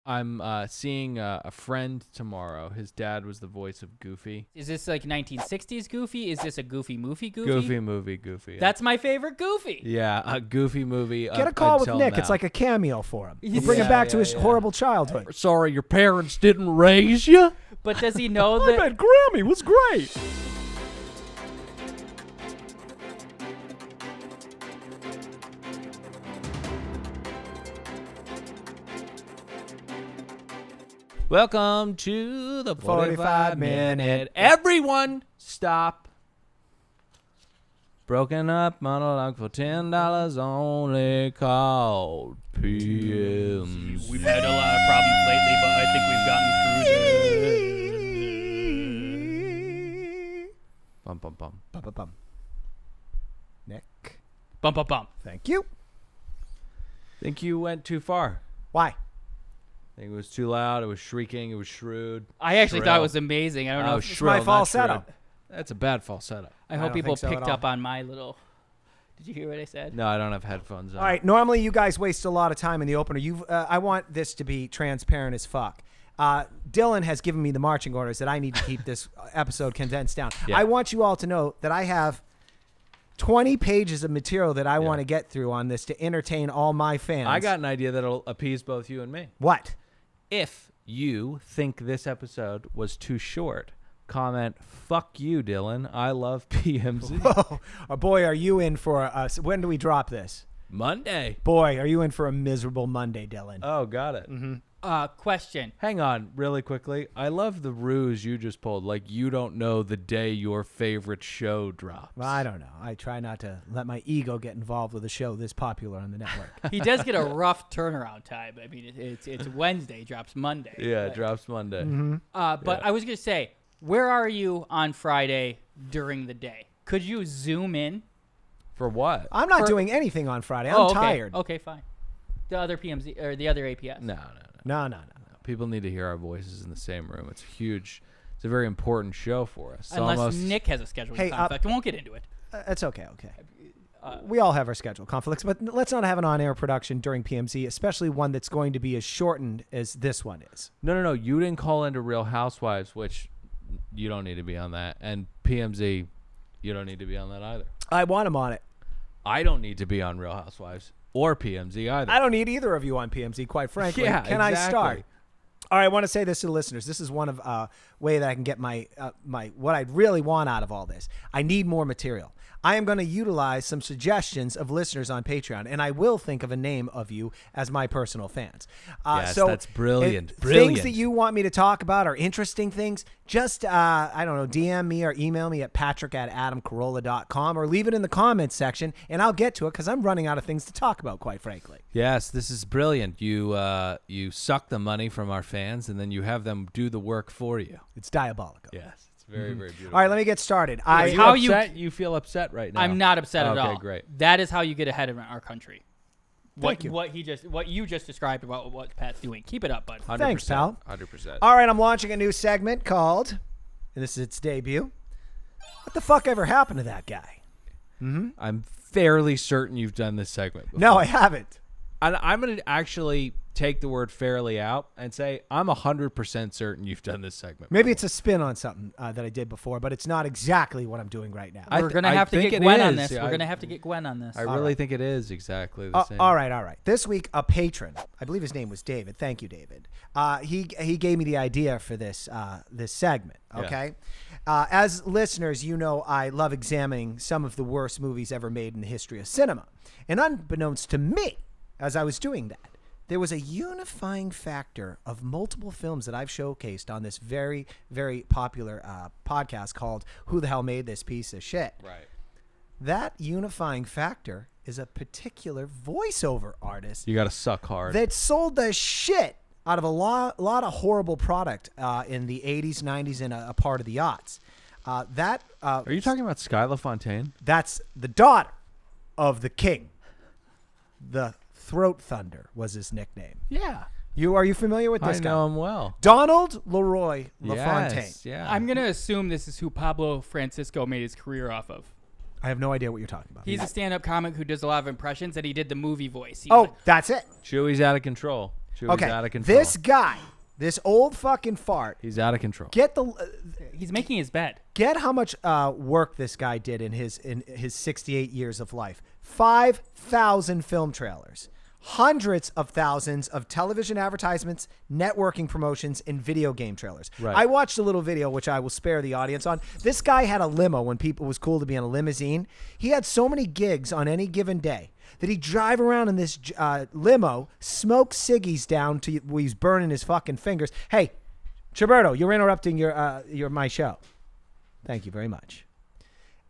I'm seeing a friend tomorrow. His dad was the voice of Goofy. Is this like 1960s Goofy? Is this a Goofy movie Goofy? Goofy movie Goofy. Yeah. That's my favorite Goofy. Yeah, a Goofy movie. Get a call with Nick. Now. It's like a cameo for him. We'll bring him back to his horrible childhood. Sorry, your parents didn't raise you? But does he know that? I bet Grammy was great. Welcome to the 45 minute. minute. Everyone, stop. Broken up monologue for $10 only called PMZ. We've had a lot of problems lately, but I think we've gotten through them. Bum, bum, bum. Bum, bum, bum. Nick. Bum, bum, bum. Thank you. Think you went too far. Why? I think it was too loud. It was shrieking. It was shrewd. I actually Shrill. thought it was amazing. I don't know. Oh, If, shrill, my not falsetto. shrill. That's a bad falsetto. I hope don't people think so picked at all. up on my little. Did you hear what I said? No, I don't have headphones on. All right. Normally, you guys waste a lot of time in the opener. I want this to be transparent as fuck. Dylan has given me the marching orders that I need to keep this episode condensed down. Yeah. I want you all to know that I have 20 pages of material that I want to get through on this to entertain all my fans. I got an idea that'll appease both you and me. What? If you think this episode was too short, comment, fuck you, Dylan. I love PMZ. Whoa. Oh, boy, are you in for when do we drop this? Monday. Boy, are you in for a miserable Monday, Dylan. Oh, got it. Question. Hang on really quickly. I love the ruse you just pulled. Like you don't know the day your favorite show drops. Well, I don't know. I try not to let my ego get involved with a show this popular on the network. He does get a rough turnaround time. I mean, it's Wednesday, drops Monday. Yeah, it drops Monday. But I was going to say, where are you on Friday during the day? Could you zoom in? For what? I'm not doing anything on Friday. I'm okay. tired. Okay, fine. The other PMZ or the other APS. No. No. People need to hear our voices in the same room. It's huge. It's a very important show for us. Unless Nick has a scheduling conflict. I won't get into it. It's okay. We all have our schedule conflicts, but let's not have an on-air production during PMZ, especially one that's going to be as shortened as this one is. No. You didn't call into Real Housewives, which you don't need to be on that. And PMZ, you don't need to be on that either. I want him on it. I don't need to be on Real Housewives or PMZ either. I don't need either of you on PMZ, quite frankly. Yeah, Can I exactly. start? All right, I want to say this to the listeners. This is one of way that I can get my what I really want out of all this. I need more material. I am going to utilize some suggestions of listeners on Patreon, and I will think of a name of you as my personal fans. Yes, so that's brilliant. Things that you want me to talk about are interesting things. Just, I don't know, DM me or email me at patrick@adamcarolla.com or leave it in the comments section, and I'll get to it because I'm running out of things to talk about, quite frankly. Yes, this is brilliant. You suck the money from our fans, and then you have them do the work for you. It's diabolical. Yes, it's very, very beautiful. All right, let me get started. You feel upset right now? I'm not upset at all. Okay, great. That is how you get ahead of our country. Thank you. What you just described about what Pat's doing. Keep it up, bud. 100%, Thanks, pal. 100%. All right, I'm launching a new segment called, and this is its debut, What the fuck ever happened to that guy? I'm fairly certain you've done this segment before. No, I haven't. And I'm going to actually take the word fairly out and say I'm 100% certain you've done this segment. Maybe it's a spin on something that I did before, but it's not exactly what I'm doing right now. We're going to have to get Gwen on this. We're going to have to get Gwen on this. I really think it is exactly the same. All right. This week, a patron, I believe his name was David. Thank you, David. He gave me the idea for this segment, okay? Yeah. As listeners, you know I love examining some of the worst movies ever made in the history of cinema. And unbeknownst to me, as I was doing that, there was a unifying factor of multiple films that I've showcased on this very, very popular podcast called Who the Hell Made This Piece of Shit? Right. That unifying factor is a particular voiceover artist. You got to suck hard. That sold the shit out of a lot of horrible product in the 80s, 90s, and a part of the aughts. Are you talking about LaFontaine? That's the daughter of the king. The Throat Thunder was his nickname. Yeah. Are you familiar with this guy? I know him well. Donald Leroy LaFontaine. Yes, yeah. I'm going to assume this is who Pablo Francisco made his career off of. I have no idea what you're talking about. He's a stand-up comic who does a lot of impressions, and he did the movie voice. That's it. Chewy's out of control. Chewie's Okay, out of control. this guy, this old fucking fart. He's out of control. He's making his bed. Get how much work this guy did in his 68 years of life. 5,000 film trailers, hundreds of thousands of television advertisements, networking promotions, and video game trailers. Right. I watched a little video, which I will spare the audience on. This guy had a limo when it was cool to be in a limousine. He had so many gigs on any given day that he'd drive around in this limo, smoke ciggies down to where he's burning his fucking fingers. Hey, Gilberto, you're interrupting my show. Thank you very much.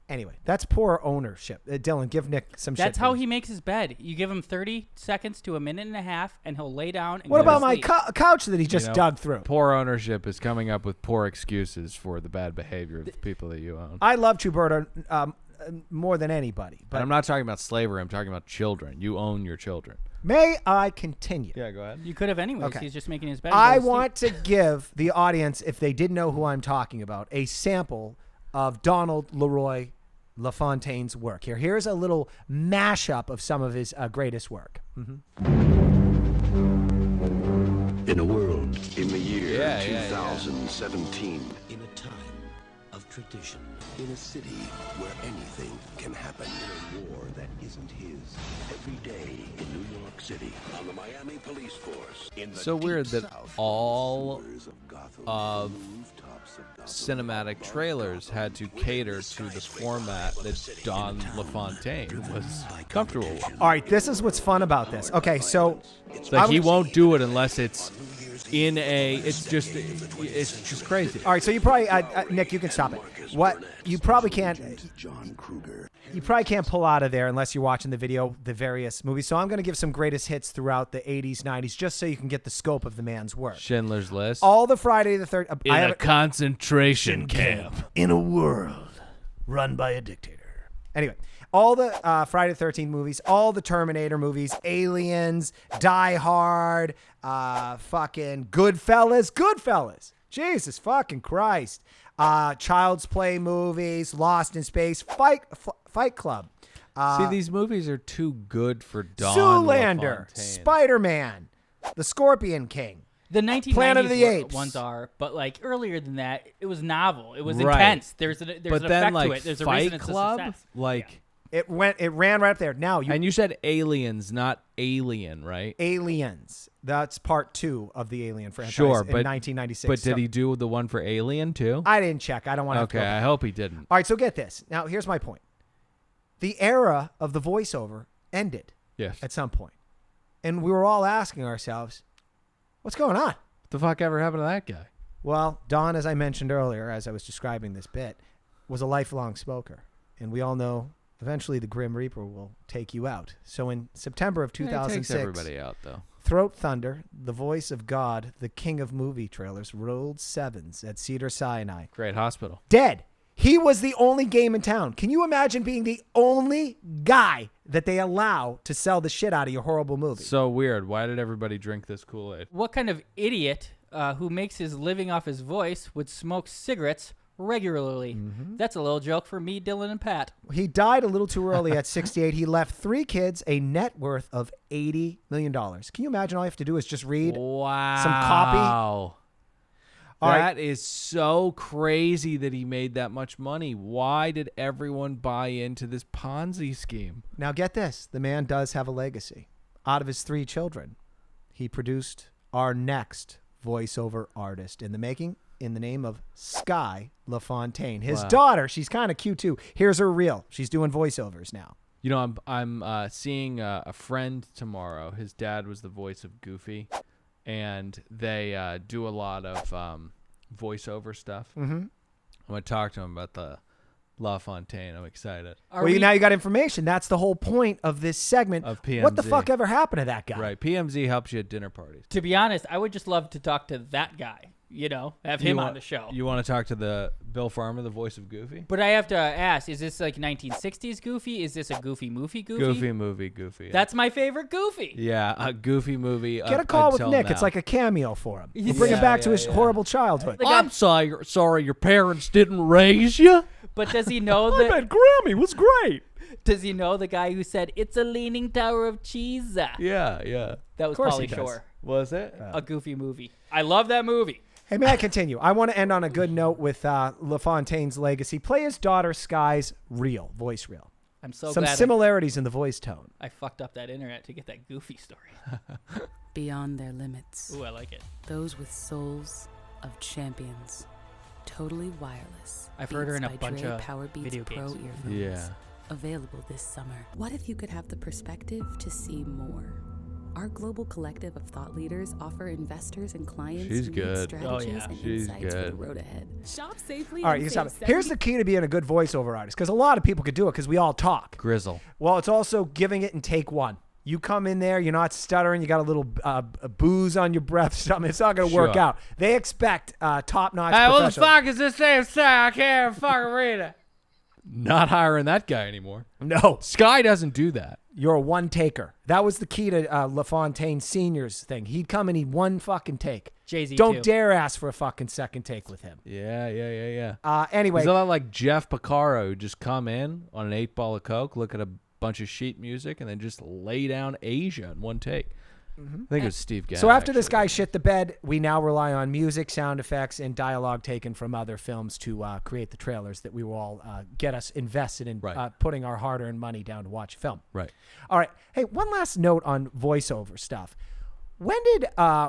Anyway, that's poor ownership. Dylan, give Nick some shit. That's how he makes his bed. You give him 30 seconds to a minute and a half, and he'll lay down and What go to about my sleep. couch that he just dug through? Poor ownership is coming up with poor excuses for the bad behavior of the people that you own. I love Gilberto more than anybody. But I'm not talking about slavery. I'm talking about children. You own your children. May I continue? Yeah, go ahead. You could have anyways. Okay. He's just making his bed. I want to give the audience, if they didn't know who I'm talking about, a sample of Donald Leroy LaFontaine's work. Here's a little mashup of some of his greatest work. In a world, in the year 2017, In a time of tradition, in a city where anything can happen, in a war that isn't his, every day in New York City, on the Miami Police Force, in the So weird deep that south, all sewers of Gotham, of the rooftops of Gotham, cinematic trailers had to cater to the format that Don LaFontaine was comfortable with. All right, this is what's fun about this. Okay, so It's like he won't do it unless it's in a. It's just crazy. all right, so you probably Nick, you can stop it. What you probably can't. John Kruger. You probably can't pull out of there unless you're watching the video, the various movies. So I'm going to give some greatest hits throughout the 80s, 90s, just so you can get the scope of the man's work. Schindler's List. All the Friday the 13th. in a concentration camp. In a world run by a dictator. Anyway, all the Friday the 13th movies, all the Terminator movies, Aliens, Die Hard, fucking Goodfellas. Jesus fucking Christ. Child's Play movies, Lost in Space, Fight Club. See, these movies are too good for Don Zoolander, LaFontaine. Spider-Man, The Scorpion King. The 1990s Planet of the Apes. ones are, but like earlier than that, it was novel. It was Right. intense. There's an But then, effect like, to it. There's a Fight reason it's Club, a success. like, It ran right up there. Now and you said Aliens, not Alien, right? Aliens. That's part 2 of the Alien franchise Sure, in but 1996. But So- did he do the one for Alien too? I didn't check. I don't want to. Okay, I hope he didn't. All right, so get this. Now, here's my point. The era of the voiceover ended Yes. at some point. And we were all asking ourselves, what's going on? What the fuck ever happened to that guy? Well, Don, as I mentioned earlier, as I was describing this bit, was a lifelong smoker. And we all know eventually the Grim Reaper will take you out. So in September of Yeah, he 2006, takes everybody out though. Throat Thunder, the voice of God, the king of movie trailers, rolled sevens at Cedars-Sinai. Great hospital. Dead. He was the only game in town. Can you imagine being the only guy that they allow to sell the shit out of your horrible movie? So weird. Why did everybody drink this Kool-Aid? What kind of idiot who makes his living off his voice would smoke cigarettes regularly? That's a little joke for me, Dylan, and Pat. He died a little too early at 68. He left 3 kids, a net worth of $80 million. Can you imagine all you have to do is just read Wow. some copy? All right. That is so crazy that he made that much money. Why did everyone buy into this Ponzi scheme? Now get this. The man does have a legacy. Out of his 3 children, he produced our next voiceover artist in the making, in the name of Sky LaFontaine. His daughter, she's kind of cute too. Here's her reel. She's doing voiceovers now. You know, I'm seeing a friend tomorrow. His dad was the voice of Goofy, and they do a lot of voiceover stuff. Mm-hmm. I'm gonna talk to him about the LaFontaine. I'm excited. Now you got information. That's the whole point of this segment. Of PMZ. What the fuck ever happened to that guy? Right, PMZ helps you at dinner parties. To be honest, I would just love to talk to that guy. You know, have him on the show. You want to talk to the Bill Farmer, the voice of Goofy? But I have to ask, is this like 1960s Goofy? Is this a Goofy movie Goofy? Goofy movie, Goofy. That's my favorite Goofy. Yeah, a Goofy movie. Get a call with until Nick. now. It's like a cameo for him. You bring him Yeah, back to yeah, his yeah. horrible childhood. Like I'm sorry your parents didn't raise you. But does he know that? Grammy was great. Does he know the guy who said it's a leaning tower of cheese? Yeah. That was course he Pauly does. Shore. Was it? A Goofy movie. I love that movie. Hey, may I continue? I want to end on a good note with LaFontaine's legacy. Play his daughter Sky's voice reel. I'm so Some glad similarities in the voice tone. I fucked up that internet to get that Goofy story. Beyond their limits. Ooh, I like it. Those with souls of champions. Totally wireless. I've heard her in a Beats bunch by Dre of Power Beats video Pro games. earphones. Yeah. Available this summer. What if you could have the perspective to see more? Our global collective of thought leaders offer investors and clients She's unique good. strategies Oh, yeah. and She's insights for the good. road ahead. Shop safely. All right, you stop it. Here's the key to being a good voiceover artist, because a lot of people could do it because we all talk. Grizzle. Well, it's also giving it in take one. You come in there, you're not stuttering, you got a little booze on your breath, something. It's not going to work Sure. out. They expect top-notch Hey, what the professionals. fuck is this thing saying? I can't fucking read it. Not hiring that guy anymore. No, Sky doesn't do that. you're a one-taker. That was the key to LaFontaine Sr.'s thing. He'd come and he'd one fucking take. Jay-Z Don't too. dare ask for a fucking second take with him. Yeah. Anyway, Is that like Jeff Picaro who just come in on an 8-ball of coke, look at a bunch of sheet music, and then just lay down Asia in one take? I think it was Steve Gadd. so after this actually. guy shit the bed, we now rely on music, sound effects, and dialogue taken from other films to create the trailers that we will all get us invested in Right. putting our hard-earned money down to watch a film. Right. All right. Hey, one last note on voiceover stuff. When did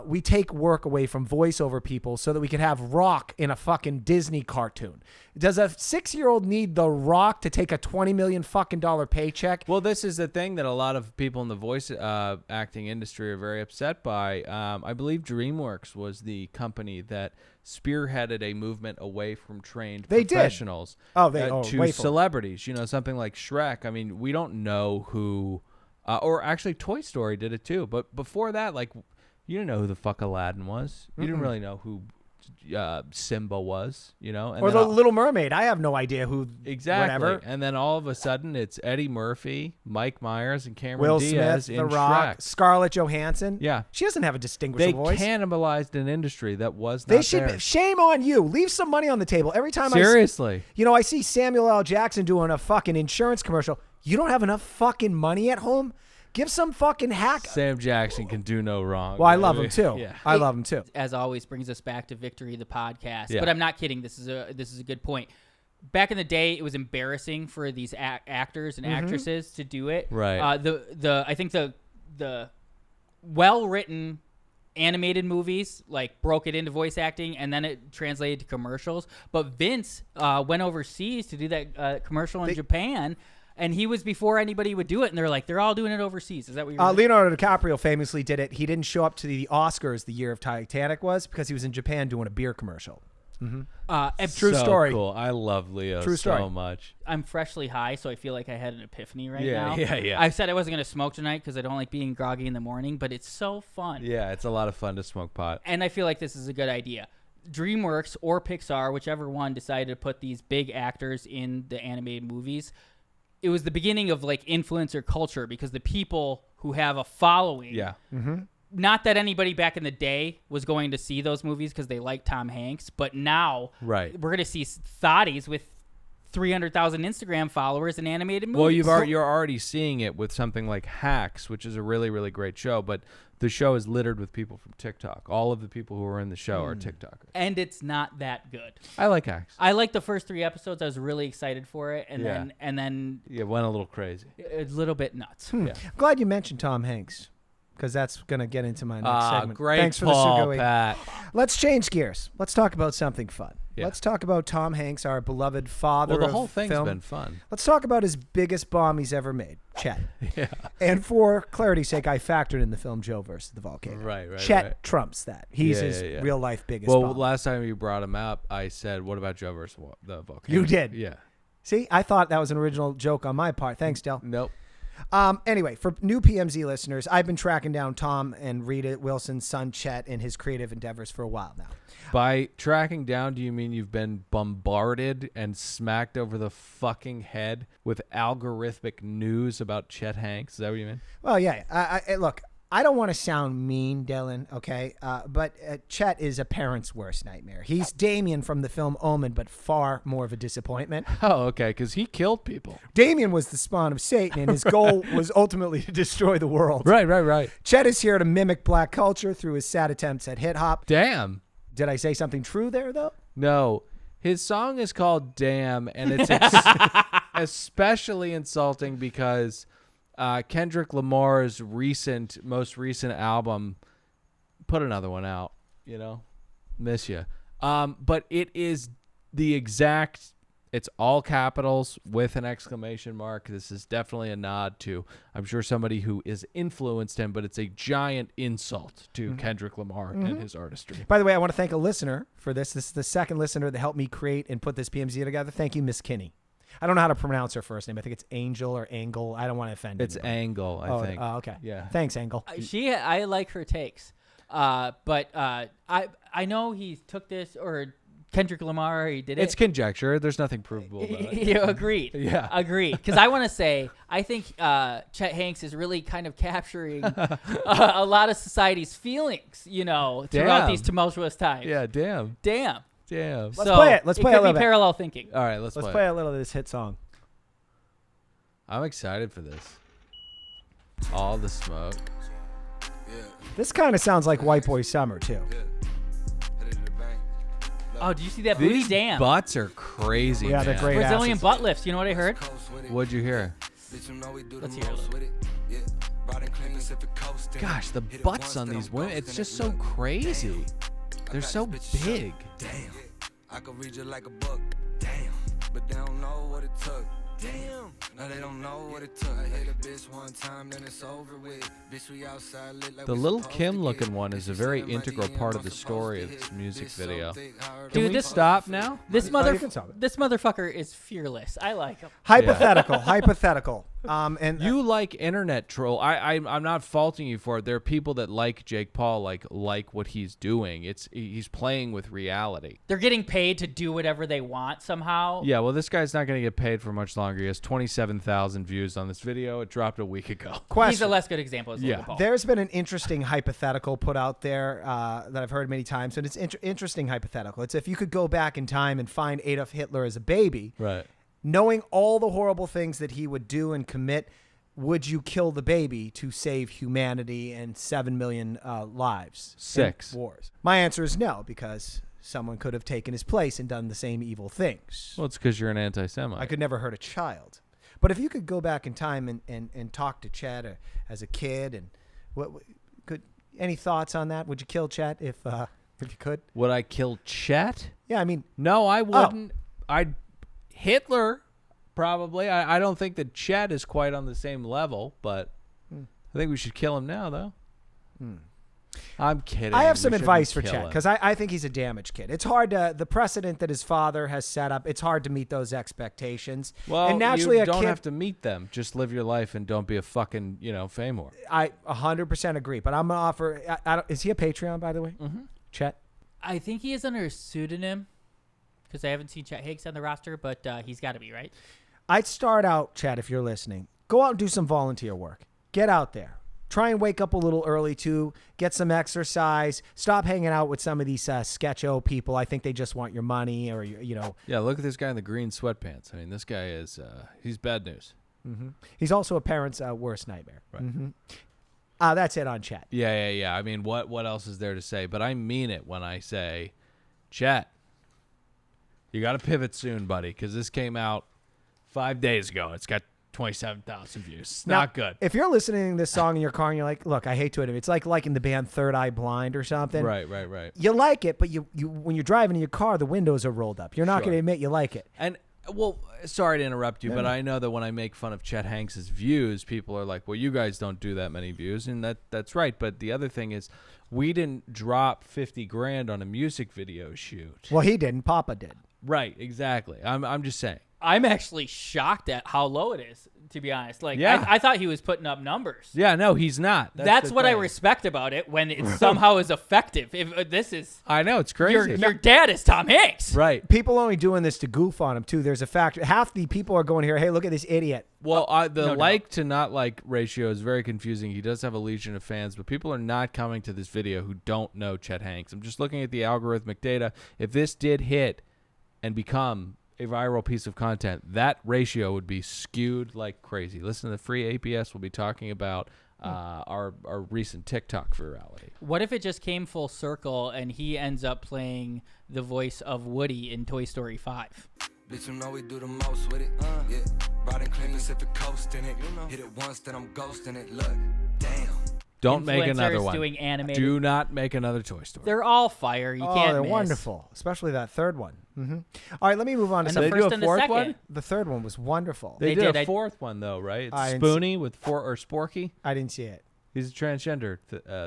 we take work away from voiceover people so that we could have Rock in a fucking Disney cartoon? Does a 6-year-old need The Rock to take a $20 million fucking paycheck? Well, this is the thing that a lot of people in the voice acting industry are very upset by. I believe DreamWorks was the company that spearheaded a movement away from trained They did. professionals Oh, to way forward. celebrities. You know, something like Shrek. I mean, we don't know who, or actually Toy Story did it too. But before that, like, you didn't know who the fuck Aladdin was. You didn't really know who Simba was, you know? And Or then The Little Mermaid. I have no idea who. Exactly. Whatever. And then all of a sudden, it's Eddie Murphy, Mike Myers, and Cameron Will Diaz Smith, in The Rock, Shrek. Scarlett Johansson. Yeah. She doesn't have a They distinguishable voice. cannibalized an industry that was They not should. there. Shame on you. Leave some money on the table. Every time Seriously. I see Samuel L. Jackson doing a fucking insurance commercial. You don't have enough fucking money at home? Give some fucking hack. Sam Jackson can do no wrong. Well, I love him too. Yeah. I love him too. As always, brings us back to Victory, the podcast. Yeah. But I'm not kidding. This is a good point. Back in the day, it was embarrassing for these actors and actresses to do it. Right. I think the well-written animated movies like broke it into voice acting, and then it translated to commercials. But Vince went overseas to do that commercial in Japan. And he was before anybody would do it, and they're like, they're all doing it overseas. Is that what you're Leonardo DiCaprio famously did it. He didn't show up to the Oscars the year of Titanic was because he was in Japan doing a beer commercial. True So story. Cool. I love Leo True story. so much. I'm freshly high, so I feel like I had an epiphany right Yeah, now. yeah. I said I wasn't going to smoke tonight because I don't like being groggy in the morning, but it's so fun. Yeah, it's a lot of fun to smoke pot. And I feel like this is a good idea. DreamWorks or Pixar, whichever one, decided to put these big actors in the animated movies. It was the beginning of like influencer culture because the people who have a following, Yeah. not that anybody back in the day was going to see those movies because they like Tom Hanks, but now Right. we're going to see thotties with 300,000 Instagram followers in animated movies. Well, you're already seeing it with something like Hacks, which is a really, really great show, but the show is littered with people from TikTok. All of the people who are in the show are TikTokers. and it's not that good. I like Hacks. I liked the first 3 episodes. I was really excited for it, and Yeah. then Yeah, went a little crazy. a little bit nuts. Yeah. I'm glad you mentioned Tom Hanks because that's going to get into my next segment. Great Thanks for Paul, the sugoi. Pat. Let's change gears. Let's talk about something fun. Yeah. Let's talk about Tom Hanks, our beloved father Well, the of whole thing's film. been fun. Let's talk about his biggest bomb he's ever made, Chet. Yeah. And for clarity's sake, I factored in the film Joe versus the Volcano. Right, Chet right. trumps that. He's Yeah, his yeah, yeah. real life biggest Well, bomb. last time you brought him up, I said, what about Joe versus the Volcano? You did. Yeah. See, I thought that was an original joke on my part. Thanks, Del. Nope. Anyway, for new PMZ listeners, I've been tracking down Tom and Rita Wilson's son Chet in his creative endeavors for a while now. By tracking down, do you mean you've been bombarded and smacked over the fucking head with algorithmic news about Chet Hanks? Is that what you mean? Well, yeah. Look, I don't want to sound mean, Dylan, okay? But Chet is a parent's worst nightmare. He's Damien from the film Omen, but far more of a disappointment. Oh, okay, because he killed people. Damien was the spawn of Satan, and his goal was ultimately to destroy the world. Right. Chet is here to mimic black culture through his sad attempts at hip-hop. Damn. Did I say something true there, though? No. His song is called Damn, and it's especially insulting because Kendrick Lamar's most recent album, put another one out, miss you. But it is the exact, it's all capitals with an exclamation mark. This is definitely a nod to, I'm sure, somebody who is influenced him, but it's a giant insult to Kendrick Lamar and his artistry. By the way, I want to thank a listener for this. This is the second listener that helped me create and put this PMZ together. Thank you, Miss Kinney. I don't know how to pronounce her first name. I think it's Angel or Angle. I don't want to offend It's anybody. Angle, I think. Oh, okay. Yeah. Thanks, Angle. I like her takes. But I know he took this, or Kendrick Lamar, he did it. It's conjecture. There's nothing provable about it. Yeah, agreed. Yeah. Agreed. Because I want to say, I think Chet Hanks is really kind of capturing a lot of society's feelings, throughout Damn. these tumultuous times. Yeah, damn. So play it. Let's play it a could little be bit. parallel thinking. All right, let's play a little of this hit song. I'm excited for this. All the smoke. This kind of sounds like White Boy Summer, too. Oh, did you see that booty? These Damn. butts are crazy, Yeah, they're man. great. Brazilian asses. butt lifts. You know what I heard? What'd you hear? Let's hear it. Gosh, the butts on these women, it's just so crazy. They're so big. Damn. I could read you like a book. Damn. But they don't know what it took. Damn. No, they don't know what it took. I hit a bitch one time, then it's over with. Bitch, we outside lit like The we Lil supposed Kim to looking get. one is a Bitch, very you say integral my part DM, of the I'm story of supposed this to music hit. Bitch, so video. thick, I heard Dude, it. Can we this- stop now? This You can stop it. this motherfucker is fearless. I like him. Hypothetical. And You like internet troll. I'm not faulting you for it. There are people that like Jake Paul, like what he's doing. He's playing with reality. They're getting paid to do whatever they want somehow. Yeah, well, this guy's not going to get paid for much longer. He has 27,000 views on this video. It dropped a week ago. He's question. a less good example as Logan Paul. There's been an interesting hypothetical put out there that I've heard many times, and it's interesting hypothetical. It's if you could go back in time and find Adolf Hitler as a baby, Right. knowing all the horrible things that he would do and commit, would you kill the baby to save humanity and 7 million lives? 6. in wars. My answer is no, because someone could have taken his place and done the same evil things. Well, it's because you're an anti-Semite. I could never hurt a child. But if you could go back in time and talk to Chet as a kid, and any thoughts on that? Would you kill Chet if you could? Would I kill Chet? Yeah, I mean, No, I wouldn't. Hitler, probably. I don't think that Chet is quite on the same level, but I think we should kill him now, though. I'm kidding. I have We some shouldn't advice for kill Chet, him. because I think he's a damaged kid. It's hard to, the precedent that his father has set up, it's hard to meet those expectations. Well, and naturally, you a don't kid, have to meet them. Just live your life and don't be a fucking, fame whore. I 100% agree, but I'm going to offer, is he a Patreon, by the way? Mm-hmm. Chet? I think he is under a pseudonym because I haven't seen Chet Hanks on the roster, but he's got to be, right? I'd start out, Chet, if you're listening, go out and do some volunteer work. Get out there. Try and wake up a little early, too. Get some exercise. Stop hanging out with some of these sketcho people. I think they just want your money or, Yeah, look at this guy in the green sweatpants. I mean, this guy is, he's bad news. Mm-hmm. He's also a parent's worst nightmare. Right. Mm-hmm. That's it on Chet. Yeah. I mean, what else is there to say? But I mean it when I say, Chet, you got to pivot soon, buddy, because this came out 5 days ago. It's got 27,000 views. It's not good. If you're listening to this song in your car and you're like, look, I hate to admit, it's like liking the band Third Eye Blind or something. Right. You like it, but you when you're driving in your car, the windows are rolled up. You're not Sure. going to admit you like it. And, well, sorry to interrupt you, but I know that when I make fun of Chet Hanks's views, people are like, well, you guys don't do that many views, and that's right. But the other thing is, we didn't drop 50 grand on a music video shoot. Well, he didn't. Papa did. Right, exactly. I'm just saying. I'm actually shocked at how low it is. to be honest. Like, Yeah. I thought he was putting up numbers. Yeah, no, he's not. That's the what I thing. respect about it when it somehow is effective. If this is I know, it's crazy. your dad is Tom Hanks. Right. People only doing this to goof on him too. There's a factor. Half the people are going here. Hey, look at this idiot. Well, the no like to not like ratio is very confusing. He does have a legion of fans, but people are not coming to this video who don't know Chet Hanks. I'm just looking at the algorithmic data. If this did hit and become a viral piece of content, that ratio would be skewed like crazy. Listen to the free APS. We'll be talking about our recent TikTok virality. What if it just came full circle and he ends up playing the voice of Woody in Toy Story 5? Bitch, you know we do the most with it. Yeah, brought in clean Pacific Coast in it. Hit it once, then I'm ghosting it. Look, damn. Don't make another Influencers one. doing animated. Do not make another Toy Story. They're all fire. You can't they're miss. wonderful, especially that third one. All right, let me move on to And some. the They do first a and the fourth second. one? The third one was wonderful. They They did did. a fourth one though, right? It's I didn't see- Spoonie with Sporky. I didn't see it. He's a transgender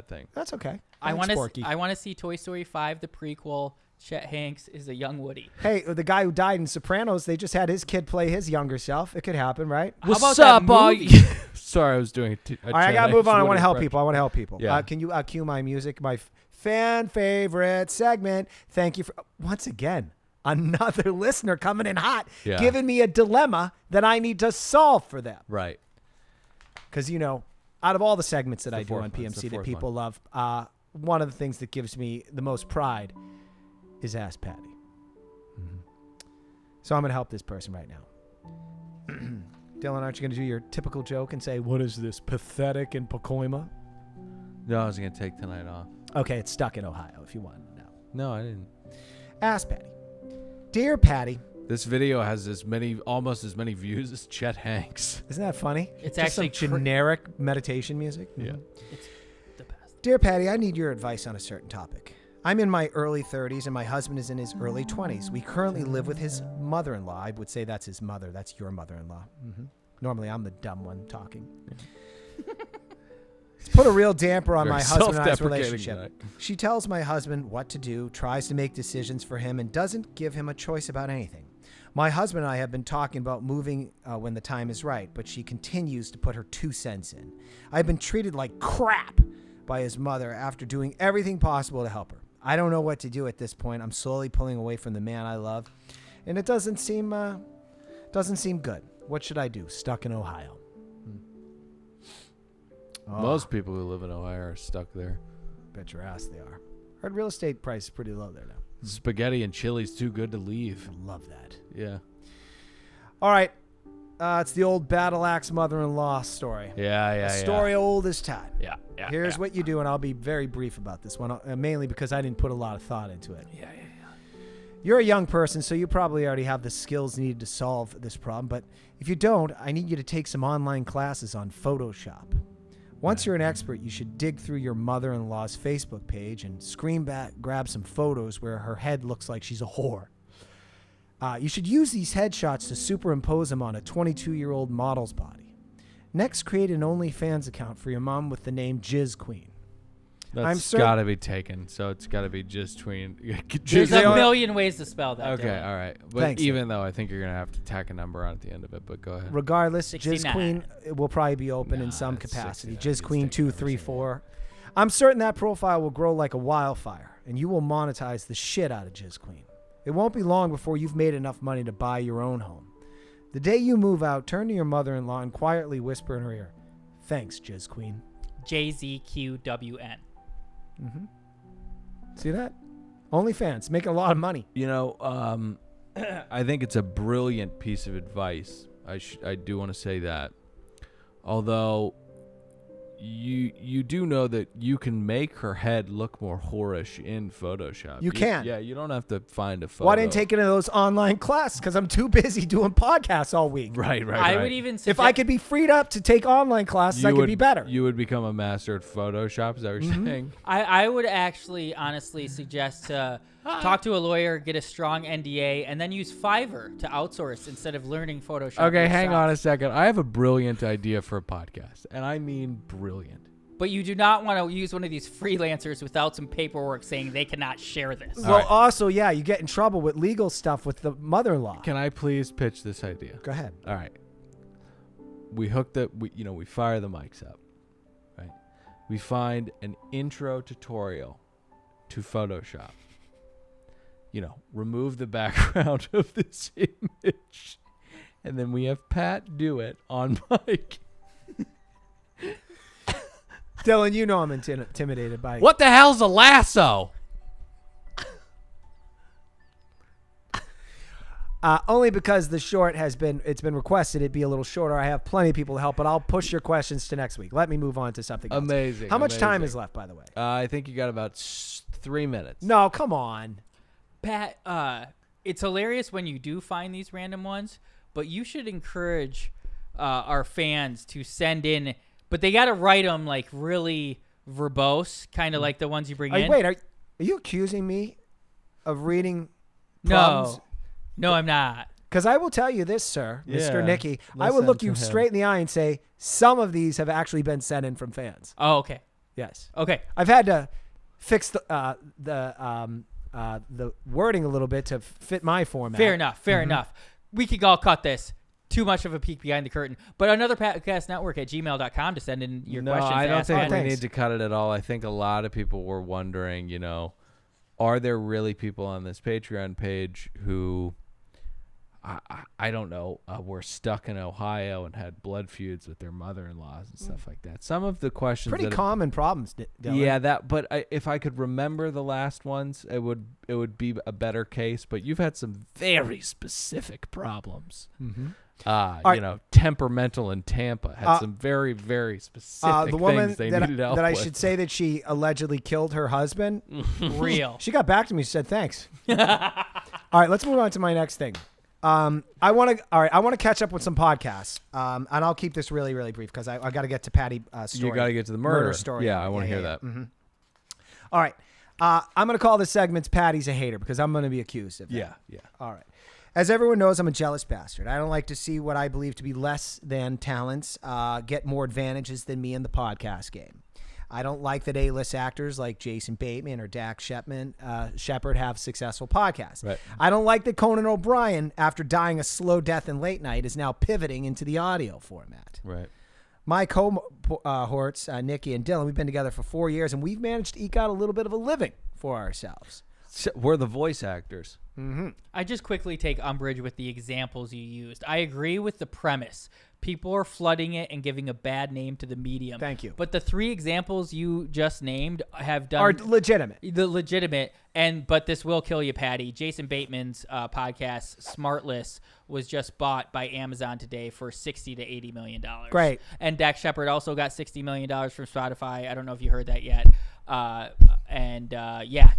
thing. That's okay. I like want Sporky. to see Toy Story 5, the prequel. Chet Hanks is a young Woody. Hey, the guy who died in Sopranos, they just had his kid play his younger self. It could happen, right? How about that movie? Sorry, I was doing a All right, I got to move on. I want to help people. people. I want to help people. Yeah. Can you cue my music, my fan favorite segment? Thank you for, once again, another listener coming in hot, Yeah. giving me a dilemma that I need to solve for them. Right. Because, you know, out of all the segments that the I do fourth on one. It's the PMC that fourth people love, one of the things that gives me the most pride is Ask Patty. So I'm going to help this person right now. Dylan, aren't you going to do your typical joke and say, what is this, pathetic in Pacoima? No, I was going to take tonight off. Okay, it's stuck in Ohio if you want to know. No, I didn't. Ask Patty. Dear Patty. This video has almost as many views as Chet Hanks. Isn't that funny? It's Just actually some generic meditation music. Yeah. It's the best. Dear Patty, I need your advice on a certain topic. I'm in my early 30s and my husband is in his early 20s. We currently live with his mother-in-law. I would say that's his mother. That's your mother-in-law. Normally, I'm the dumb one talking. It's put a real damper on Very my husband and I's self-deprecating relationship. tonight. She tells my husband what to do, tries to make decisions for him, and doesn't give him a choice about anything. My husband and I have been talking about moving when the time is right, but she continues to put her 2 cents in. I've been treated like crap by his mother after doing everything possible to help her. I don't know what to do at this point. I'm slowly pulling away from the man I love, and it doesn't seem good. What should I do? Stuck in Ohio. Most people who live in Ohio are stuck there. Bet your ass they are. Heard real estate price is pretty low there now. Spaghetti and chili's too good to leave. I love that. Yeah. All right. It's the old battle axe mother-in-law story. Yeah. A story old as time. Yeah. Here's what you do, and I'll be very brief about this one, mainly because I didn't put a lot of thought into it. Yeah. You're a young person, so you probably already have the skills needed to solve this problem. But if you don't, I need you to take some online classes on Photoshop. Once you're an expert, you should dig through your mother-in-law's Facebook page and screen back, grab some photos where her head looks like she's a whore. You should use these headshots to superimpose them on a 22-year-old model's body. Next, create an OnlyFans account for your mom with the name Jizz Queen. That's got to be taken. So it's got to be just tween. There's a million ways to spell that. Okay, Dylan. all right. But Thanks, even though I think you're going to have to tack a number on at the end of it, but go ahead. Regardless, Jizz 69. Queen will probably be open in some it's capacity. 69. Jizz Queen 2, 3, 4. I'm certain that profile will grow like a wildfire, and you will monetize the shit out of Jizz Queen. It won't be long before you've made enough money to buy your own home. The day you move out, turn to your mother-in-law and quietly whisper in her ear, "Thanks, Jizz Queen." JZQWN. See that? OnlyFans, making a lot of money. You know, I think it's a brilliant piece of advice. I do want to say that. Although you do know that you can make her head look more whorish in Photoshop. You can. Yeah, you don't have to find a photo. Well, I didn't take any of those online classes because I'm too busy doing podcasts all week. Right. I would even suggest, If I could be freed up to take online classes, I could be better. You would become a master at Photoshop, is that what you're saying? I would actually honestly suggest to talk to a lawyer, get a strong NDA, and then use Fiverr to outsource instead of learning Photoshop. Okay, hang yourself. on a second. I have a brilliant idea for a podcast, and I mean brilliant. But you do not want to use one of these freelancers without some paperwork saying they cannot share this. Well, right. also, yeah, you get in trouble with legal stuff with the mother-in-law. Can I please pitch this idea? Go ahead. All right. we fire the mics up, right? We find an intro tutorial to Photoshop. Remove the background of this image, and then we have Pat do it on mic. Dylan, you know I'm intimidated by What the hell's a lasso? only because the short it's been requested it be a little shorter. I have plenty of people to help, but I'll push your questions to next week. Let me move on to something else. Amazing. How much time is left, by the way? I think you got about 3 minutes. No, come on. Pat, it's hilarious when you do find these random ones, but you should encourage our fans to send in, but they got to write them like really verbose, kind of like the ones you bring in. Wait, are you accusing me of reading problems? No, I'm not. Because I will tell you this, sir, Mr. Nicky. I will listen look to you him. straight in the eye and say some of these have actually been sent in from fans. Oh, okay. Yes. Okay. I've had to fix the wording a little bit to fit my format. Fair enough. We could all cut this. Too much of a peek behind the curtain. But another podcast network at gmail.com to send in your questions. No, I don't think we Thanks. need to cut it at all. I think a lot of people were wondering, are there really people on this Patreon page who, I don't know, were stuck in Ohio and had blood feuds with their mother-in-laws and stuff like that. Some of the questions Pretty common problems, Dylan. Yeah, but if I could remember the last ones, it would be a better case. But you've had some very specific problems. Mm-hmm. Temperamental in Tampa had some very, very specific the woman things they needed help that I with. should say that she allegedly killed her husband. Real. She got back to me. She said thanks. All right, let's move on to my next thing. I want to catch up with some podcasts, and I'll keep this really, really brief because I got to get to Patty story. You got to get to the murder story. Yeah, I want to hear that. Mm-hmm. All right, I'm going to call this segment "Patty's a Hater" because I'm going to be accused of that. Yeah. All right. As everyone knows, I'm a jealous bastard. I don't like to see what I believe to be less than talents get more advantages than me in the podcast game. I don't like that A-list actors like Jason Bateman or Dax Shepard have successful podcasts. Right. I don't like that Conan O'Brien, after dying a slow death in late night, is now pivoting into the audio format. Right. My cohorts, Nikki and Dylan, we've been together for 4 years, and we've managed to eke out a little bit of a living for ourselves. So we're the voice actors. Mm-hmm. I just quickly take umbrage with the examples you used. I agree with the premise. People are flooding it and giving a bad name to the medium. Thank you. But the 3 examples you just named have done Are legitimate. But this will kill you, Patty. Jason Bateman's podcast, Smartless, was just bought by Amazon today for $60 to $80 million. Great. And Dax Shepard also got $60 million from Spotify. I don't know if you heard that yet.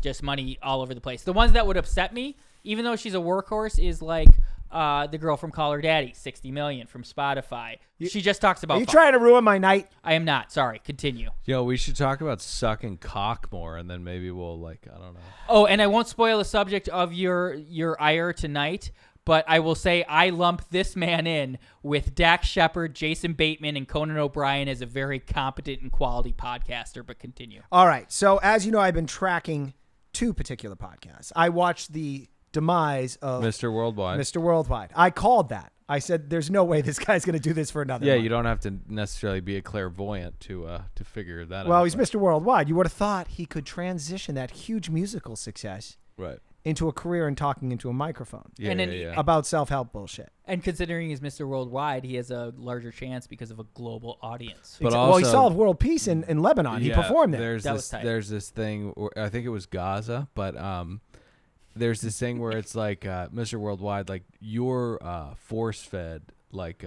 Just money all over the place. The ones that would upset me, even though she's a workhorse, is like the girl from Call Her Daddy, $60 million from Spotify. She just talks about. Are you trying to ruin my night? I am not. Sorry. Continue. We should talk about sucking cock more, and then maybe we'll I don't know. Oh, and I won't spoil the subject of your ire tonight, but I will say I lump this man in with Dax Shepard, Jason Bateman, and Conan O'Brien as a very competent and quality podcaster. But continue. All right. So as you know, I've been tracking 2 particular podcasts. I watched the demise of Mr. Worldwide. Mr. Worldwide. I called that. I said, "There's no way this guy's going to do this for another." Yeah, month. you don't have to necessarily be a clairvoyant to figure that out. Well, he's Mr. Worldwide. You would have thought he could transition that huge musical success right into a career in talking into a microphone. Yeah, And then- yeah. About self-help bullshit. And considering he's Mr. Worldwide, he has a larger chance because of a global audience. But well, he also- solved world peace in Lebanon. He performed there. That was tight. There's this thing. I think it was Gaza, but there's this thing where it's like Mr. Worldwide, like you're force-fed, like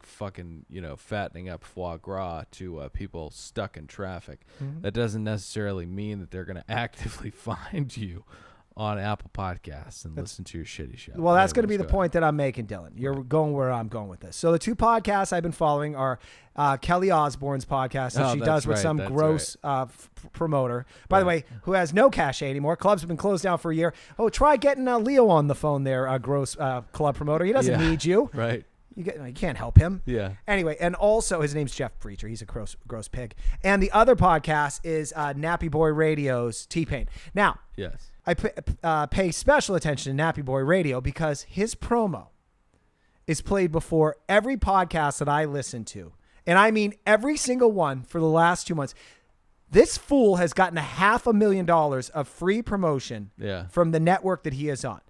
fucking fattening up foie gras to people stuck in traffic. Mm-hmm. That doesn't necessarily mean that they're going to actively find you on Apple Podcasts and listen to your shitty show. Well, that's going to be Anyways, the point that I'm making, Dylan. You're going where I'm going with this. So the 2 podcasts I've been following are Kelly Osbourne's podcast that she does with some gross promoter, by the way, who has no cachet anymore. Clubs have been closed down for a year. Oh, try getting Leo on the phone there, gross club promoter. He doesn't need you. Right. You can't help him. Yeah. Anyway, and also his name's Jeff Preacher. He's a gross pig. And the other podcast is Nappy Boy Radio's TPain. Now, Yes. I pay special attention to Nappy Boy Radio because his promo is played before every podcast that I listen to. And I mean every single one for the last 2 months. This fool has gotten $500,000 of free promotion from the network that he is on.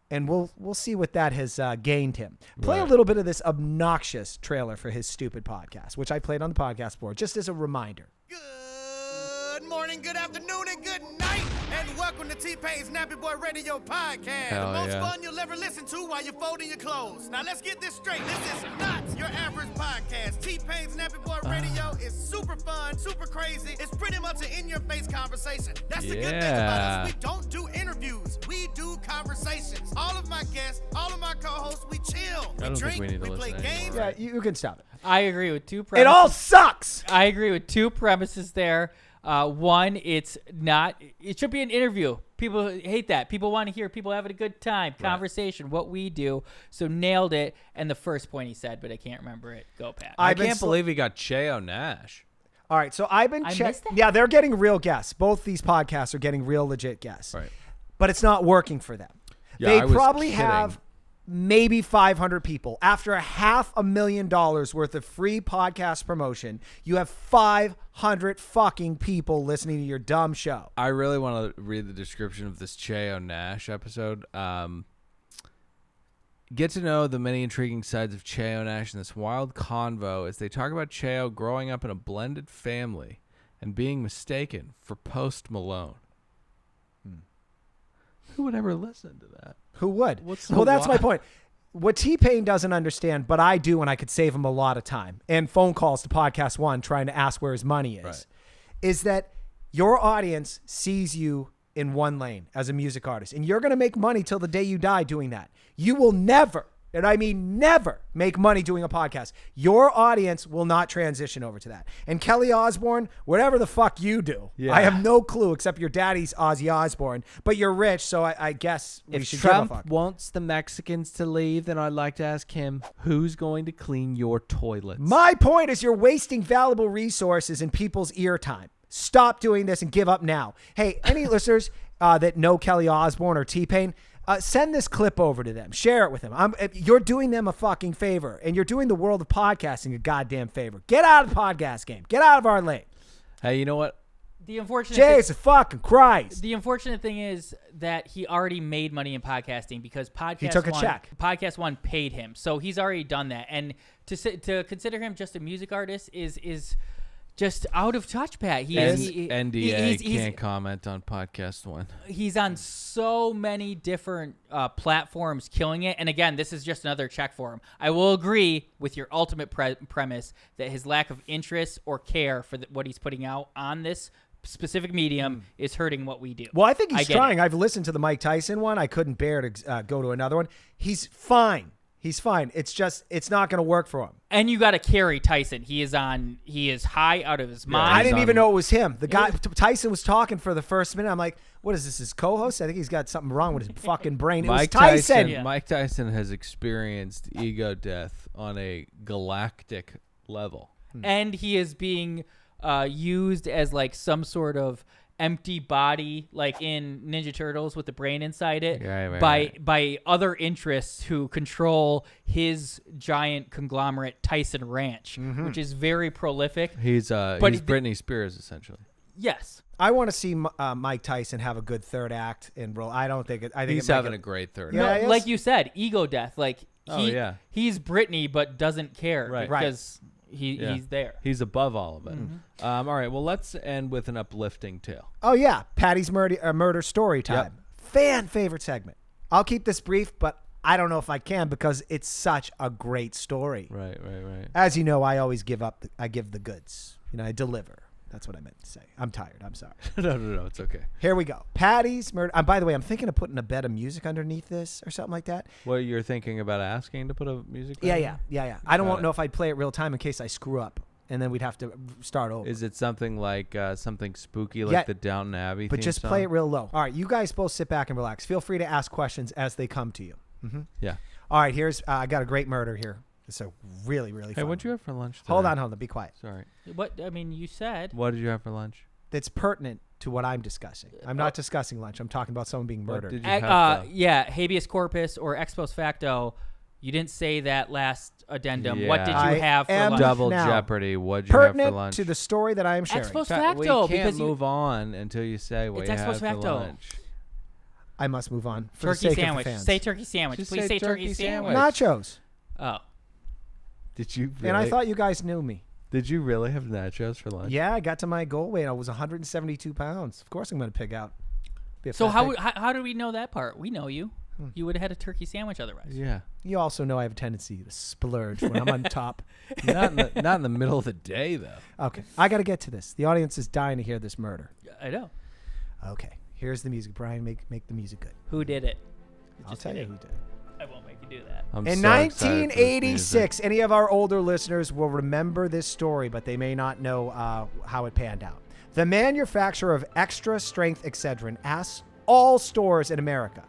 And we'll see what that has gained him. Play a little bit of this obnoxious trailer for his stupid podcast, which I played on the podcast board, just as a reminder. Good morning, good afternoon, and good night, and welcome to TPain's Nappy Boy Radio podcast. Hell the most yeah. fun you'll ever listen to while you're folding your clothes. Now let's get this straight. This is not your average podcast. TPain's Nappy Boy Radio is super fun, super crazy. It's pretty much an in-your-face conversation. That's the good thing about us. We don't do interviews. We do conversations. All of my guests, all of my co-hosts, we chill. We drink, we play games. Yeah, you can stop it. I agree with two premises. It all sucks. I agree with two premises there. One, it should be an interview. People hate that. People want to hear people having a good time, conversation, what we do. So nailed it. And the first point he said, but I can't remember it. Go, Pat. I can't believe he got Cheo Nash. All right, so I've been checking. Yeah, they're getting real guests. Both these podcasts are getting real legit guests. Right. But it's not working for them. Yeah, they I was probably kidding. have maybe 500 people. After $500,000 worth of free podcast promotion, you have 500 fucking people listening to your dumb show. I really want to read the description of this Cheo Nash episode. Get to know the many intriguing sides of Cheo Nash in this wild convo as they talk about Cheo growing up in a blended family and being mistaken for Post Malone. Who would ever listen to that? Who would? What's Well, that's my point. What TPain doesn't understand, but I do, and I could save him a lot of time and phone calls to Podcast One trying to ask where his money is, is that your audience sees you in one lane as a music artist, and you're going to make money till the day you die doing that. You will never, and I mean never, make money doing a podcast. Your audience will not transition over to that. And Kelly Osbourne, whatever the fuck you do, I have no clue except your daddy's Ozzy Osbourne, but you're rich, so I guess we should give a fuck. If Trump wants the Mexicans to leave, then I'd like to ask him, who's going to clean your toilets? My point is you're wasting valuable resources in people's ear time. Stop doing this and give up now. Hey, any listeners that know Kelly Osbourne or TPain, send this clip over to them. Share it with them. You're doing them a fucking favor, and you're doing the world of podcasting a goddamn favor. Get out of the podcast game. Get out of our lane. Hey, you know what? The unfortunate Jesus fucking Christ. The unfortunate thing is that he already made money in podcasting because He took a check. Podcast One paid him, so he's already done that. And to consider him just a music artist is just out of touch, Pat. NDA can't comment on Podcast One. He's on so many different platforms killing it. And again, this is just another check for him. I will agree with your ultimate premise that his lack of interest or care for what he's putting out on this specific medium is hurting what we do. Well, I think he's trying. I've listened to the Mike Tyson one. I couldn't bear to go to another one. He's fine. He's fine. It's just, it's not going to work for him. And you got to carry Tyson. He is high out of his mind. I didn't even know it was him. The guy, Tyson was talking for the first minute. I'm like, what is this, his co-host? I think he's got something wrong with his fucking brain. It was Tyson. Mike Tyson has experienced ego death on a galactic level. And he is being used as like some sort of empty body, like in Ninja Turtles with the brain inside it, by other interests who control his giant conglomerate Tyson Ranch, which is very prolific. He's Britney Spears essentially. Yes. I want to see Mike Tyson have a good third act and role. I don't think it. I think he's having a great third act. No, like you said, ego death. Like he's Britney but doesn't care because he's there. He's above all of it. All right, well, let's end with an uplifting tale. Oh, yeah. Patty's murder story time. Yep. Fan favorite segment. I'll keep this brief, but I don't know if I can because it's such a great story. Right. As you know, I always give the goods. I deliver. That's what I meant to say. I'm tired. I'm sorry. No, it's okay. Here we go. Patty's murder. By the way, I'm thinking of putting a bed of music underneath this or something like that. Well, you're thinking about asking to put a music? Yeah. I don't know if I'd play it real time in case I screw up, and then we'd have to start over. Is it something like something spooky like the Downton Abbey? But just play it real low. All right, you guys both sit back and relax. Feel free to ask questions as they come to you. Yeah. All right. Here's I got a great murder here. It's a really fun. Hey, what'd you have for lunch today? Hold on. Be quiet. Sorry. You said. What did you have for lunch? That's pertinent to what I'm discussing. I'm not discussing lunch. I'm talking about someone being murdered. What did you have, habeas corpus or ex post facto. You didn't say that last addendum. What did you have for lunch? Double Now, Jeopardy. What'd you have for pertinent lunch? to the story that I am sharing. Ex post We facto. can't because move on until you say what It's you ex had post for facto. lunch. I must move on. For Turkey the sake sandwich. Of the fans. Say turkey sandwich. Just Please say say turkey turkey sandwich. Nachos. Oh. Did you? Really, And I thought you guys knew me. Did you really have nachos for lunch? Yeah, I got to my goal weight. I was 172 pounds. Of course I'm going to pig out. Be a So fat pig. how do we know that part? We know you. You would have had a turkey sandwich otherwise. Yeah. You also know I have a tendency to splurge when I'm on top. not in the middle of the day though. Okay, I got to get to this. The audience is dying to hear this murder. I know. Okay, here's the music. Brian, make the music good. Who did it? I'll tell you who did it. I won't make you do that. I'm In so excited for this music. 1986, any of our older listeners will remember this story, but they may not know how it panned out. The manufacturer of extra-strength Excedrin asked all stores in America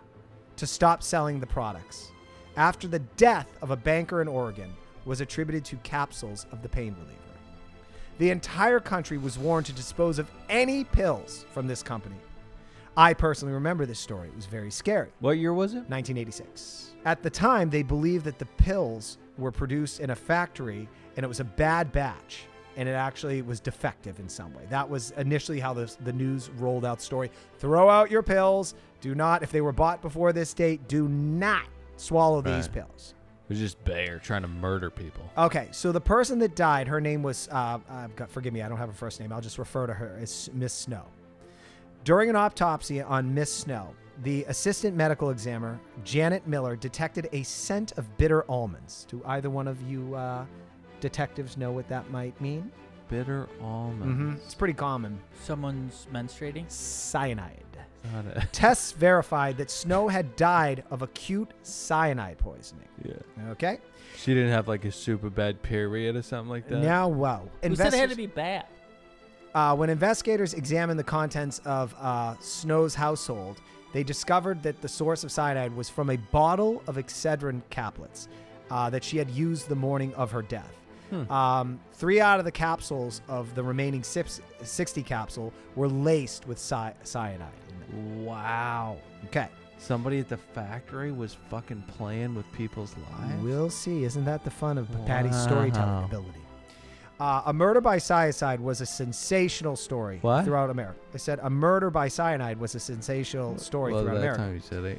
to stop selling the products after the death of a banker in Oregon was attributed to capsules of the pain reliever. The entire country was warned to dispose of any pills from this company. I personally remember this story. It was very scary. What year was it? 1986. At the time, they believed that the pills were produced in a factory and it was a bad batch and it actually was defective in some way. That was initially how the news rolled out story. Throw out your pills. Do not, if they were bought before this date, do not swallow these pills. It was just Bayer trying to murder people. Okay, so the person that died, her name was, forgive me, I don't have her first name. I'll just refer to her as Miss Snow. During an autopsy on Miss Snow, the assistant medical examiner, Janet Miller, detected a scent of bitter almonds. Do either one of you detectives know what that might mean? Bitter almonds. Mm-hmm. It's pretty common. Someone's menstruating? Cyanide. Not a- Tests verified that Snow had died of acute cyanide poisoning. Yeah. Okay? She didn't have like a super bad period or something like that. Now, well, Who said it had to be bad? When investigators examined the contents of Snow's household, they discovered that the source of cyanide was from a bottle of Excedrin caplets that she had used the morning of her death. 3 out of the capsules of the remaining 60 capsule were laced with cyanide. Wow. Okay. Somebody at the factory was fucking playing with people's lives. We'll see. Isn't that the fun of Patty's storytelling ability? A murder by cyanide was a sensational story throughout America. I said a murder by cyanide was a sensational story throughout America. Time you said it,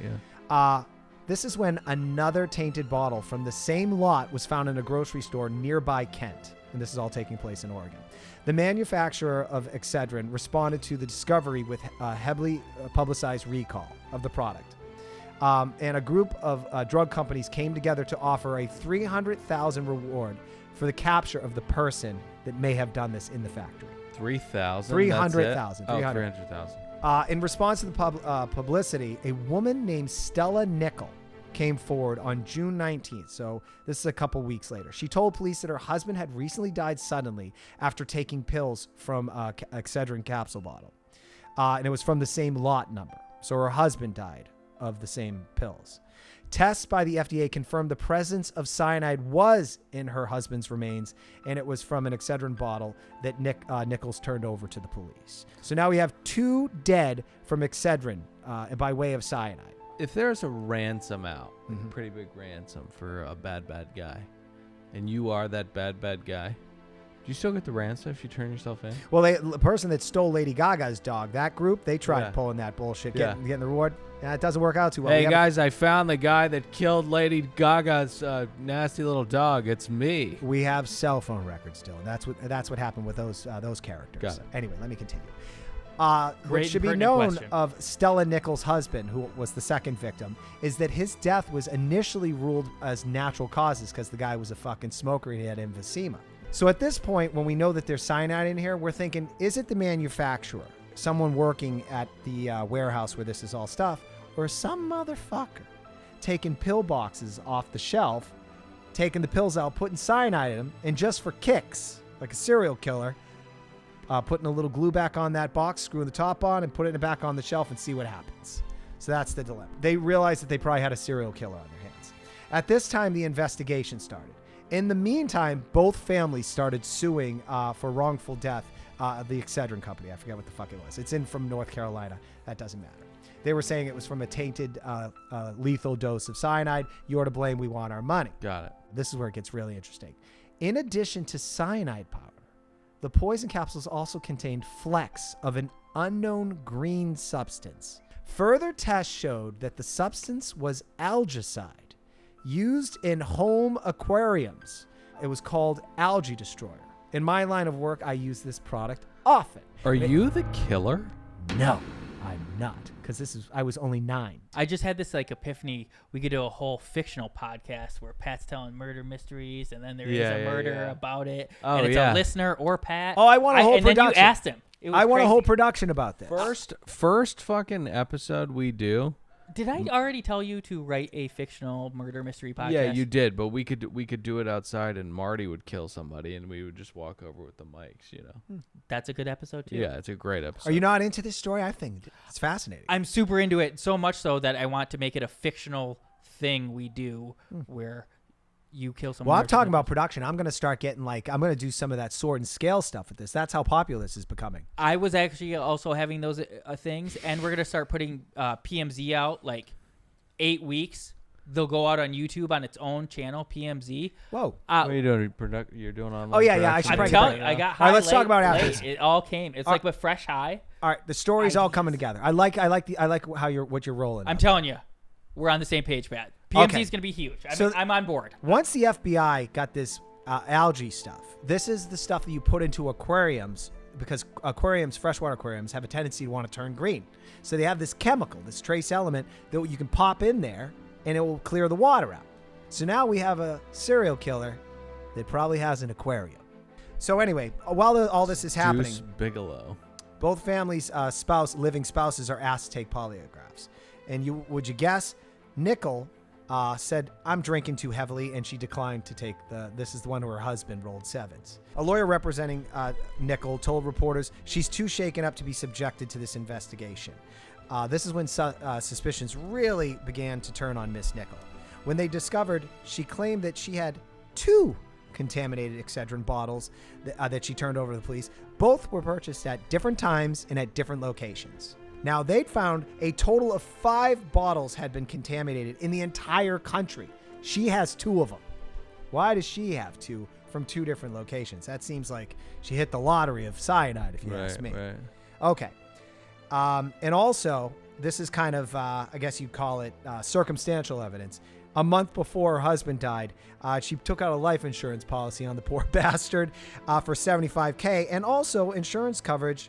yeah. This is when another tainted bottle from the same lot was found in a grocery store nearby Kent. And this is all taking place in Oregon. The manufacturer of Excedrin responded to the discovery with a heavily publicized recall of the product. And a group of drug companies came together to offer a $300,000 reward for the capture of the person that may have done this in the factory. 3,000? 300,000. Oh, 300,000. In response to the publicity, a woman named Stella Nickel came forward on June 19th. So this is a couple weeks later. She told police that her husband had recently died suddenly after taking pills from a Excedrin capsule bottle. And it was from the same lot number. So her husband died of the same pills. Tests by the FDA confirmed the presence of cyanide was in her husband's remains, and it was from an Excedrin bottle that Nichols turned over to the police. So now we have 2 dead from Excedrin by way of cyanide. If there's a ransom out, a pretty big ransom for a bad guy, and you are that bad guy, do you still get the ransom if you turn yourself in? Well, the person that stole Lady Gaga's dog, that group, they tried pulling that bullshit, getting the reward. Yeah, it doesn't work out too well. Hey, guys, I found the guy that killed Lady Gaga's nasty little dog. It's me. We have cell phone records still, and that's what happened with those characters. Got it. Anyway, let me continue. What should be known of Stella Nichols' husband, who was the second victim, is that his death was initially ruled as natural causes because the guy was a fucking smoker and he had emphysema. So at this point, when we know that there's cyanide in here, we're thinking, is it the manufacturer, someone working at the warehouse where this is all stuff, or some motherfucker taking pill boxes off the shelf, taking the pills out, putting cyanide in them, and just for kicks, like a serial killer, putting a little glue back on that box, screwing the top on, and putting it back on the shelf and see what happens. So that's the dilemma. They realized that they probably had a serial killer on their hands. At this time, the investigation started. In the meantime, both families started suing for wrongful death the Excedrin company. I forget what the fuck it was. It's from North Carolina. That doesn't matter. They were saying it was from a tainted, lethal dose of cyanide. You're to blame. We want our money. Got it. This is where it gets really interesting. In addition to cyanide powder, the poison capsules also contained flecks of an unknown green substance. Further tests showed that the substance was algicide, used in home aquariums. It was called Algae Destroyer. In my line of work, I use this product often. Are you the killer? No, I'm not, because I was only 9. I just had this like epiphany. We could do a whole fictional podcast where Pat's telling murder mysteries, and then there is a murder about it, and it's a listener or Pat. Oh, I want a whole and production. And then you asked him. I want crazy. a whole production about this. First fucking episode we do. Did I already tell you to write a fictional murder mystery podcast? Yeah, you did, but we could do it outside, and Marty would kill somebody, and we would just walk over with the mics, you know. That's a good episode too. Yeah, it's a great episode. Are you not into this story? I think it's fascinating. I'm super into it, so much so that I want to make it a fictional thing we do where you kill someone. Well, I'm talking about production. I'm going to start getting I'm going to do some of that sword and scale stuff with this. That's how popular this is becoming. I was actually also having those things, and we're going to start putting PMZ out 8 weeks. They'll go out on YouTube on its own channel, PMZ. Whoa. What are you doing? You're doing online Oh, yeah, production? I should I'm probably telling get you, that. I got high. All right, let's talk late, about it after late. this. It all came. It's like with fresh high. All right, the story's all coming together. I like how what you're rolling. I'm up. telling you, we're on the same page, Pat. PMZ Okay. is going to be huge. So I'm on board. Once the FBI got this algae stuff, this is the stuff that you put into aquariums because freshwater aquariums, have a tendency to want to turn green. So they have this chemical, this trace element that you can pop in there and it will clear the water out. So now we have a serial killer that probably has an aquarium. So anyway, while all this is happening, Deuce Bigelow. both families' living spouses are asked to take polygraphs. And would you guess? Nickel said, I'm drinking too heavily, and she declined to take this is the one where her husband rolled 7s. A lawyer representing Nickel told reporters she's too shaken up to be subjected to this investigation. This is when suspicions really began to turn on Miss Nickel. When they discovered, she claimed that she had 2 contaminated Excedrin bottles that she turned over to the police. Both were purchased at different times and at different locations. Now, they'd found a total of 5 bottles had been contaminated in the entire country. She has 2 of them. Why does she have 2 from 2 different locations? That seems like she hit the lottery of cyanide, if you ask me. Right. Okay. And also, this is kind of, I guess you'd call it circumstantial evidence. A month before her husband died, she took out a life insurance policy on the poor bastard for $75,000 and also insurance coverage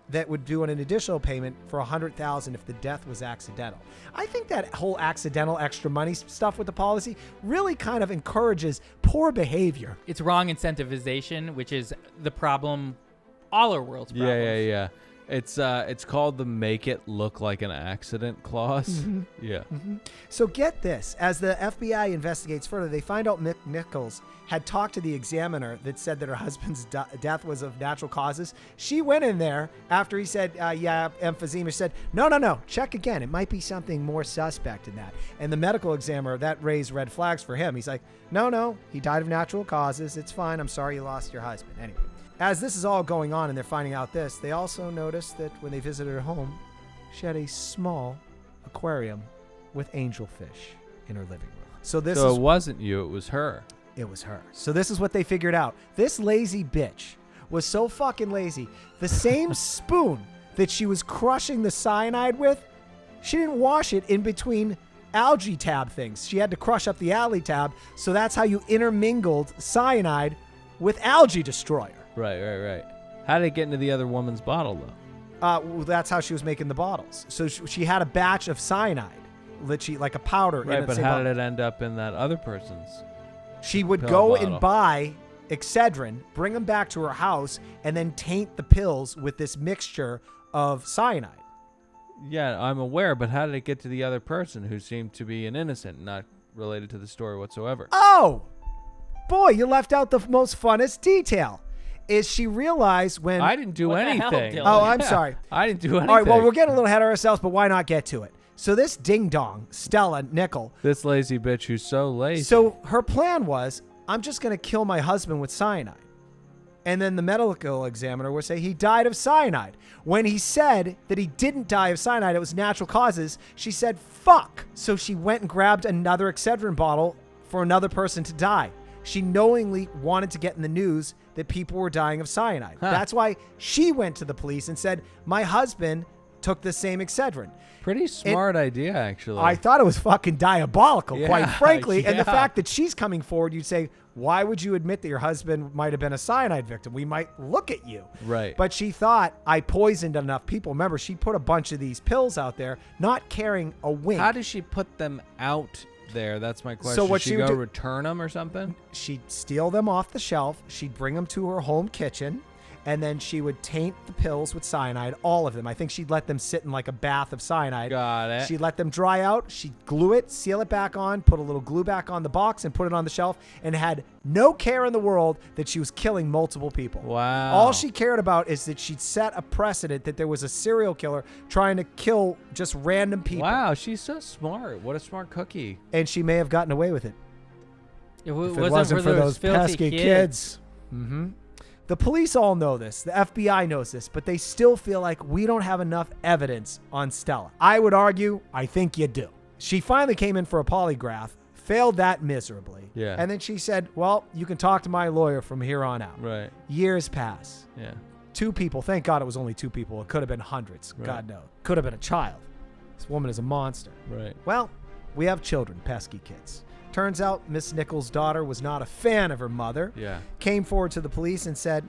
that would do an additional payment for $100,000 if the death was accidental. I think that whole accidental extra money stuff with the policy really kind of encourages poor behavior. It's wrong incentivization, which is the problem, all our world's problems. Yeah. It's called the make it look like an accident clause. Mm-hmm. Yeah. Mm-hmm. So get this. As the FBI investigates further, they find out Mick Nichols had talked to the examiner that said that her husband's death was of natural causes. She went in there after he said, emphysema, said, no, check again. It might be something more suspect in that. And the medical examiner, that raised red flags for him. He's like, no, he died of natural causes. It's fine. I'm sorry you lost your husband. Anyway. As this is all going on and they're finding out this, they also noticed that when they visited her home, she had a small aquarium with angelfish in her living room. So it wasn't you, it was her. It was her. So this is what they figured out. This lazy bitch was so fucking lazy. The same spoon that she was crushing the cyanide with, she didn't wash it in between algae tab things. She had to crush up the algae tab. So that's how you intermingled cyanide with Algae Destroyer. Right. How did it get into the other woman's bottle, though? Well, that's how she was making the bottles. So she had a batch of cyanide, like a powder. Right, but how did it end up in that other person's? She would pill go bottle? and buy Excedrin, bring them back to her house, and then taint the pills with this mixture of cyanide. Yeah, I'm aware, but how did it get to the other person who seemed to be an innocent, not related to the story whatsoever? Oh! Boy, you left out the most funnest detail. Is she realized when... I didn't do anything. Oh, I'm sorry. I didn't do anything. All right, well, we're getting a little ahead of ourselves, but why not get to it? So this ding-dong, Stella Nickel... This lazy bitch who's so lazy. So her plan was, I'm just going to kill my husband with cyanide. And then the medical examiner will say he died of cyanide. When he said that he didn't die of cyanide, it was natural causes, she said, fuck. So she went and grabbed another Excedrin bottle for another person to die. She knowingly wanted to get in the news that people were dying of cyanide. That's why she went to the police and said, my husband took the same Excedrin. Pretty smart idea, actually. I thought it was fucking diabolical, quite frankly. And the yeah. fact that she's coming forward, you'd say, why would you admit that your husband might have been a cyanide victim? We might look at you. Right. But she thought, I poisoned enough people. Remember, she put a bunch of these pills out there, not caring a wink. How does she put them out there? That's my question. So what she she go would do- return them or something? She'd steal them off the shelf. She'd bring them to her home kitchen. And then she would taint the pills with cyanide, all of them. I think she'd let them sit in like a bath of cyanide. Got it. She'd let them dry out. She'd glue it, seal it back on, put a little glue back on the box, and put it on the shelf, and had no care in the world that she was killing multiple people. Wow. All she cared about is that she'd set a precedent that there was a serial killer trying to kill just random people. Wow, she's so smart. What a smart cookie. And she may have gotten away with it. If If it wasn't for those pesky kids. Mm-hmm. The police all know this. The FBI knows this, but they still feel like we don't have enough evidence on Stella. I would argue, I think you do. She finally came in for a polygraph, failed that miserably. Yeah. And then she said, well, you can talk to my lawyer from here on out. Right. Years pass. Yeah. 2 people. Thank God it was only 2 people. It could have been hundreds. Right. God knows. Could have been a child. This woman is a monster. Right. Well, we have children, pesky kids. Turns out Miss Nichols' daughter was not a fan of her mother. Yeah. Came forward to the police and said,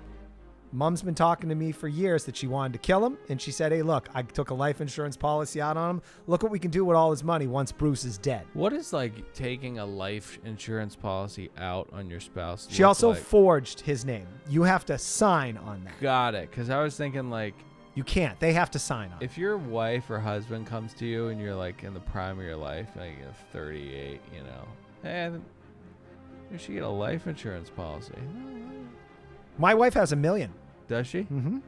Mom's been talking to me for years that she wanted to kill him. And she said, hey, look, I took a life insurance policy out on him. Look what we can do with all his money once Bruce is dead. What is like taking a life insurance policy out on your spouse? She also forged his name. You have to sign on that. Got it. Because I was thinking like, You can't. They have to sign on it. if your wife or husband comes to you and you're like in the prime of your life, like you're 38, you know, hey, you should get a life insurance policy. My wife has $1 million. Does she? Mm-hmm.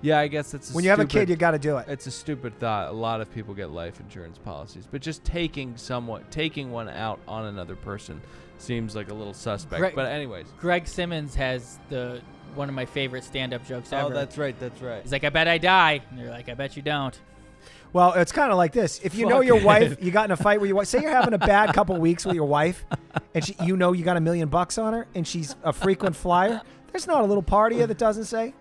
Yeah, I guess it's When you have a kid, you got to do it. It's a stupid thought. A lot of people get life insurance policies, but just taking one out on another person seems like a little suspect. But anyways, Greg Simmons has one of my favorite stand-up jokes ever. Oh, that's right. That's right. He's like, I bet I die. And you're like, I bet you don't. Well, it's kind of like this. If you know your wife, you got in a fight with your wife. Say you're having a bad couple weeks with your wife, and you know you got $1 million on her, and she's a frequent flyer. There's not a little part of you that doesn't say,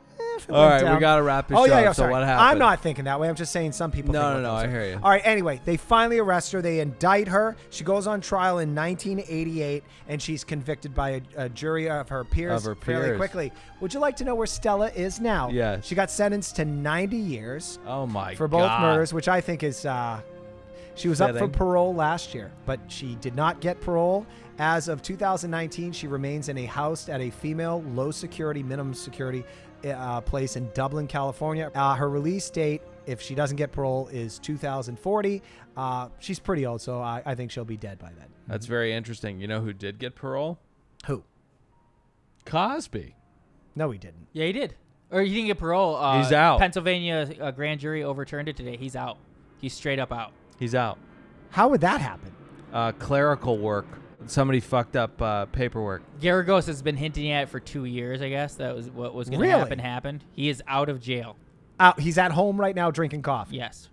all right, we got to wrap this up. So sorry. what happened? I'm not thinking that way. I'm just saying some people think No, I hear you. All right, anyway, they finally arrest her. They indict her. She goes on trial in 1988, and she's convicted by a jury of her peers fairly quickly. Would you like to know where Stella is now? Yes. She got sentenced to 90 years. Oh, my God. For both murders, which I think is... she was up for Fitting. parole last year, but she did not get parole. As of 2019, she remains in a house at a female low-security, minimum security place in Dublin, California. Her release date, if she doesn't get parole, is 2040. She's pretty old, so I think she'll be dead by then. That's very interesting. You know who did get parole? Who? Cosby. No, he didn't. Yeah, he did. Or he didn't get parole. He's out. Pennsylvania grand jury overturned it today. He's out. He's straight up out. He's out. How would that happen? Clerical work. Somebody fucked up paperwork. Garagos has been hinting at it for 2 years, I guess. That was what was going to Really? happened. He is out of jail. He's at home right now drinking coffee. Yes.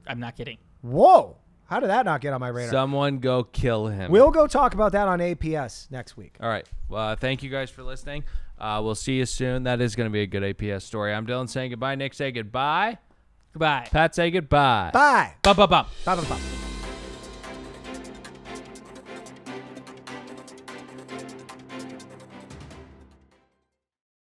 I'm not kidding. Whoa. How did that not get on my radar? Someone go kill him. We'll go talk about that on APS next week. All right. Well, thank you guys for listening. We'll see you soon. That is going to be a good APS story. I'm Dylan saying goodbye. Nick, say goodbye. Goodbye. Pat, say goodbye. Bye. Bum, bum, bum. Bye, bye, bye.